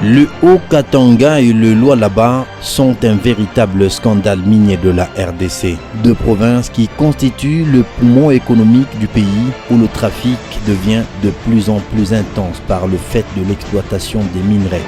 Le Haut-Katanga et le Lualaba sont un véritable scandale minier de la RDC. Deux provinces qui constituent le poumon économique du pays où le trafic devient de plus en plus intense par le fait de l'exploitation des minerais.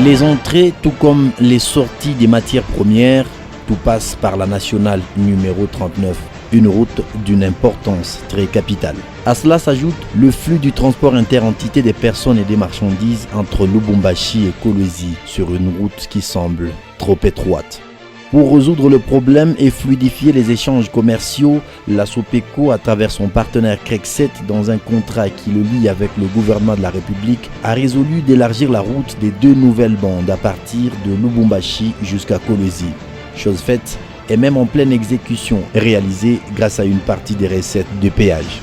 Les entrées, tout comme les sorties des matières premières, tout passe par la nationale numéro 39. Une route d'une importance très capitale. À cela s'ajoute le flux du transport interentité des personnes et des marchandises entre Lubumbashi et Kolwezi sur une route qui semble trop étroite. Pour résoudre le problème et fluidifier les échanges commerciaux, la Sopeco, à travers son partenaire Crecset, dans un contrat qui le lie avec le gouvernement de la République, a résolu d'élargir la route des deux nouvelles bandes à partir de Lubumbashi jusqu'à Kolwezi. Chose faite, et même en pleine exécution, réalisée grâce à une partie des recettes de péage.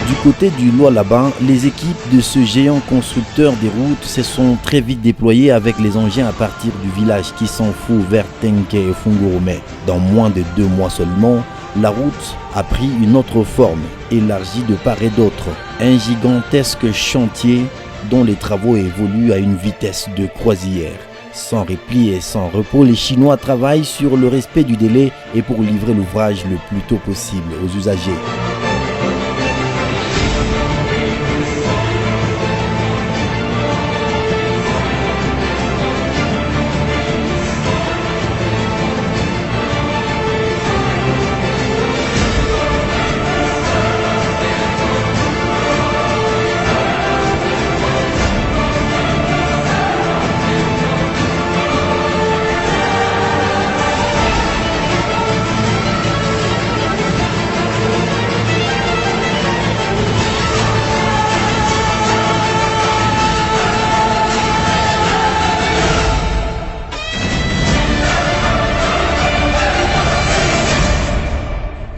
Du côté du Lualaba, les équipes de ce géant constructeur des routes se sont très vite déployées avec les engins à partir du village qui s'en fout vers Tenke et Fungurumé. Dans moins de 2 mois seulement, la route a pris une autre forme, élargie de part et d'autre. Un gigantesque chantier dont les travaux évoluent à une vitesse de croisière. Sans répit et sans repos, les Chinois travaillent sur le respect du délai et pour livrer l'ouvrage le plus tôt possible aux usagers.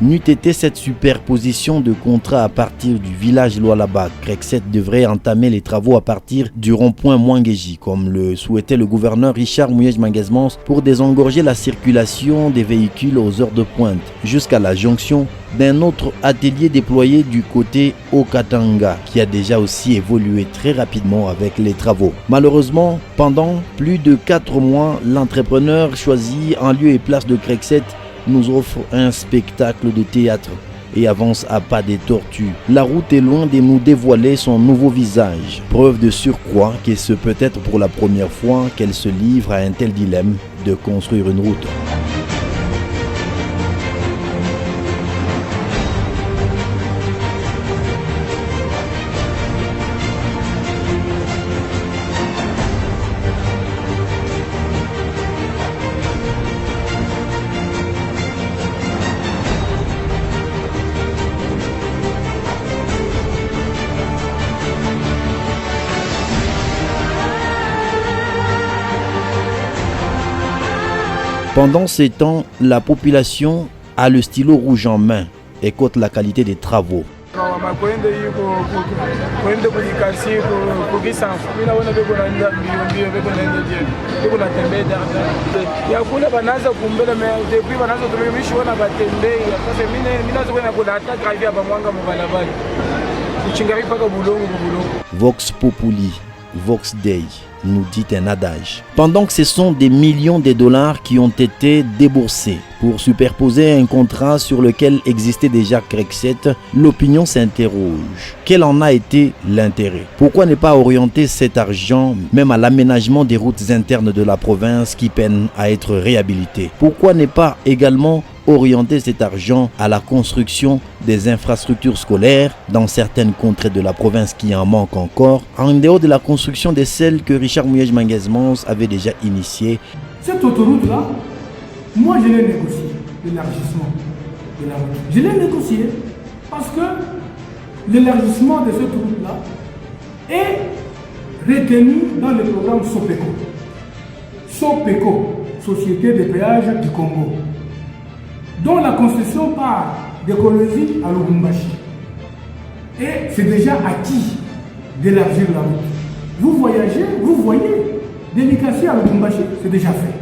N'eût été cette superposition de contrats à partir du village Lualaba, Crecset devrait entamer les travaux à partir du rond-point Mwangeji, comme le souhaitait le gouverneur Richard Mouyej-Manguesmans, pour désengorger la circulation des véhicules aux heures de pointe, jusqu'à la jonction d'un autre atelier déployé du côté Haut-Katanga, qui a déjà aussi évolué très rapidement avec les travaux. Malheureusement, pendant plus de 4 mois, l'entrepreneur choisi en lieu et place de Crecset nous offre un spectacle de théâtre et avance à pas des tortues. La route est loin de nous dévoiler son nouveau visage. Preuve de surcroît que c'est peut-être pour la première fois qu'elle se livre à un tel dilemme de construire une route. Pendant ces temps, la population a le stylo rouge en main et cote la qualité des travaux. Vox Populi, Vox Dei, nous dit un adage. Pendant que ce sont des millions de dollars qui ont été déboursés pour superposer un contrat sur lequel existait déjà Crecset, l'opinion s'interroge. Quel en a été l'intérêt? Pourquoi ne pas orienter cet argent même à l'aménagement des routes internes de la province qui peinent à être réhabilitées? Pourquoi ne pas également orienter cet argent à la construction des infrastructures scolaires dans certaines contrées de la province qui en manquent encore, en dehors de la construction de celles que Richard Mouyej-Manguesmans avait déjà initiées? Cette autoroute-là, moi je l'ai négocié, l'élargissement de la route. Je l'ai négocié parce que l'élargissement de cette route-là est retenu dans le programme Sopeco. Sopeco, Société de péage du Congo. dont la construction part d'Écologie à Lubumbashi. Et c'est déjà acquis d'élargir la route. Vous voyagez, vous voyez, d'Elikassi à Lubumbashi, c'est déjà fait.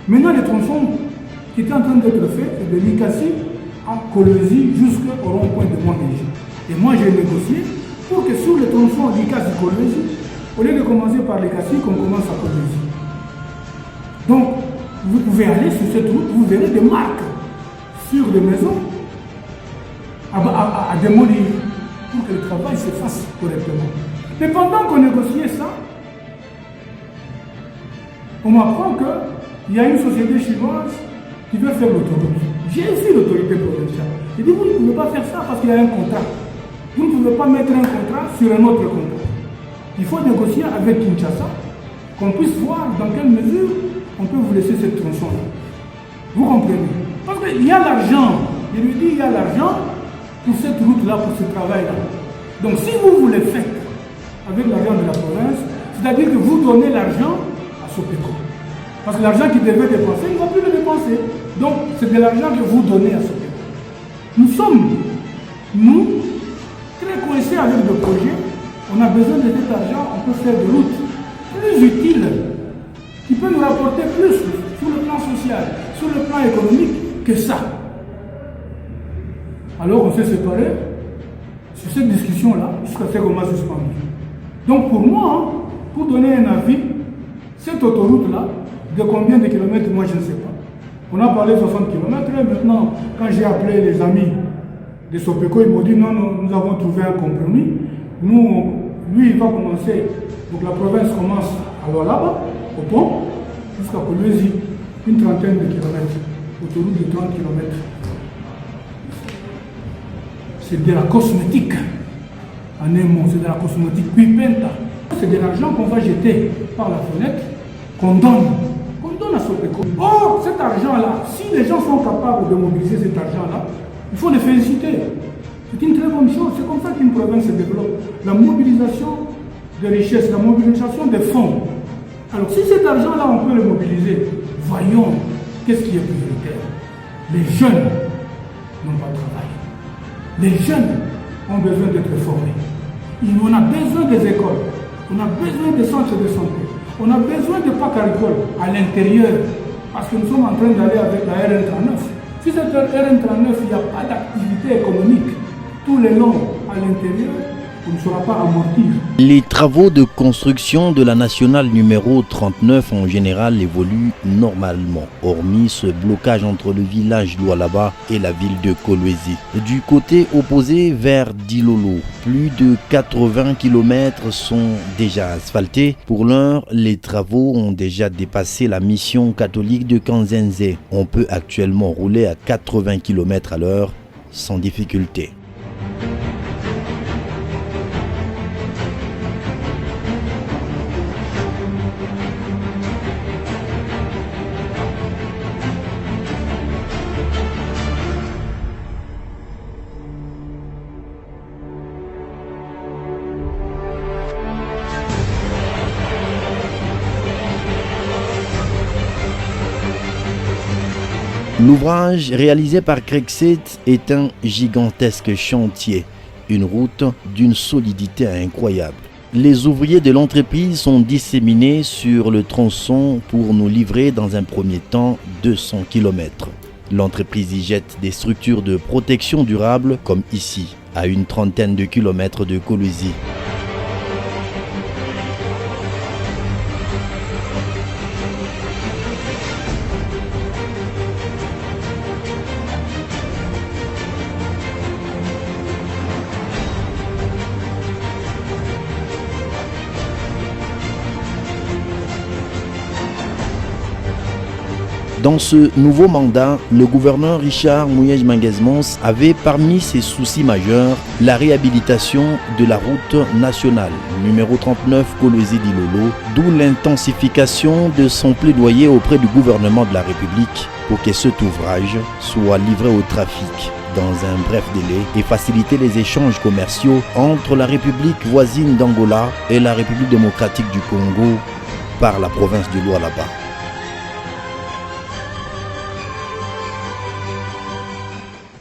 Maintenant, les tronçons qui étaient en train d'être faits, c'est de Likassi à Kolwezi jusqu'au rond-point de Mwangeji. Et moi, j'ai négocié pour que sur les tronçons Likassi-Kolwezi, au lieu de commencer par Likassi, qu'on commence à Kolwezi. Donc, vous pouvez aller sur cette route, vous verrez des marques sur les maisons à démolir pour que le travail se fasse correctement. Mais pendant qu'on négociait ça, on m'apprend qu'il y a une société chinoise qui veut faire l'autoroute. J'ai vu l'autorité provinciale. J'ai dit, vous ne pouvez pas faire ça parce qu'il y a un contrat. Vous ne pouvez pas mettre un contrat sur un autre contrat. Il faut négocier avec Kinshasa, qu'on puisse voir dans quelle mesure on peut vous laisser cette tronçon-là. Vous comprenez? Parce qu'il y a l'argent. Je lui dis, il y a l'argent pour cette route-là, pour ce travail-là. Donc si vous le faites avec l'argent de la province, c'est-à-dire que vous donnez l'argent à Sopeco. Parce que l'argent qu'il devait dépenser, il ne va plus le dépenser. Donc c'est de l'argent que vous donnez à Sopeco. Nous sommes, nous, très coincés avec le projet. On a besoin de cet argent, on peut faire des routes plus utiles, qui peut nous rapporter plus sur le plan social, sur le plan économique que ça. Alors on s'est séparés sur cette discussion-là, jusqu'à ce qu'on m'a suspendu. Donc pour moi, pour donner un avis, cette autoroute-là, de combien de kilomètres, moi je ne sais pas. On a parlé de 60 km, et maintenant, quand j'ai appelé les amis de Sopeco, ils m'ont dit non, nous avons trouvé un compromis. Lui, il va commencer, donc la province commence à Lualaba, au pont, jusqu'à Kolwezi, une trentaine de kilomètres, autoroute de 30 km. C'est de la cosmétique, en un mot, c'est de la cosmétique, puis penta. C'est de l'argent qu'on va jeter par la fenêtre, qu'on donne à Sopeco. Or, cet argent-là, si les gens sont capables de mobiliser cet argent-là, il faut les féliciter. C'est une très bonne chose, c'est comme ça qu'une province se développe. La mobilisation de richesses, la mobilisation des fonds. Alors si cet argent-là, on peut le mobiliser, voyons qu'est-ce qui est prioritaire. Les jeunes n'ont pas de travail. Les jeunes ont besoin d'être formés. On a besoin des écoles, on a besoin des centres de santé, on a besoin de parcs agricoles à l'intérieur, parce que nous sommes en train d'aller avec la RN39. Si cette RN39, il n'y a pas d'activité économique tout le long à l'intérieur, on ne saura pas amortir. Les travaux de construction de la nationale numéro 39 en général évoluent normalement, hormis ce blocage entre le village Lualaba et la ville de Kolwezi. Du côté opposé vers Dilolo, plus de 80 km sont déjà asphaltés. Pour l'heure, les travaux ont déjà dépassé la mission catholique de Kanzenze. On peut actuellement rouler à 80 km à l'heure sans difficulté. L'ouvrage réalisé par Crexet est un gigantesque chantier, une route d'une solidité incroyable. Les ouvriers de l'entreprise sont disséminés sur le tronçon pour nous livrer dans un premier temps 200 km. L'entreprise y jette des structures de protection durable comme ici, à une trentaine de kilomètres de Kolwezi. Dans ce nouveau mandat, le gouverneur Richard Mouyej Manguez-Mons avait parmi ses soucis majeurs la réhabilitation de la route nationale numéro 39 Kolwezi-Dilolo, d'où l'intensification de son plaidoyer auprès du gouvernement de la République pour que cet ouvrage soit livré au trafic dans un bref délai et faciliter les échanges commerciaux entre la République voisine d'Angola et la République démocratique du Congo par la province du Lualaba.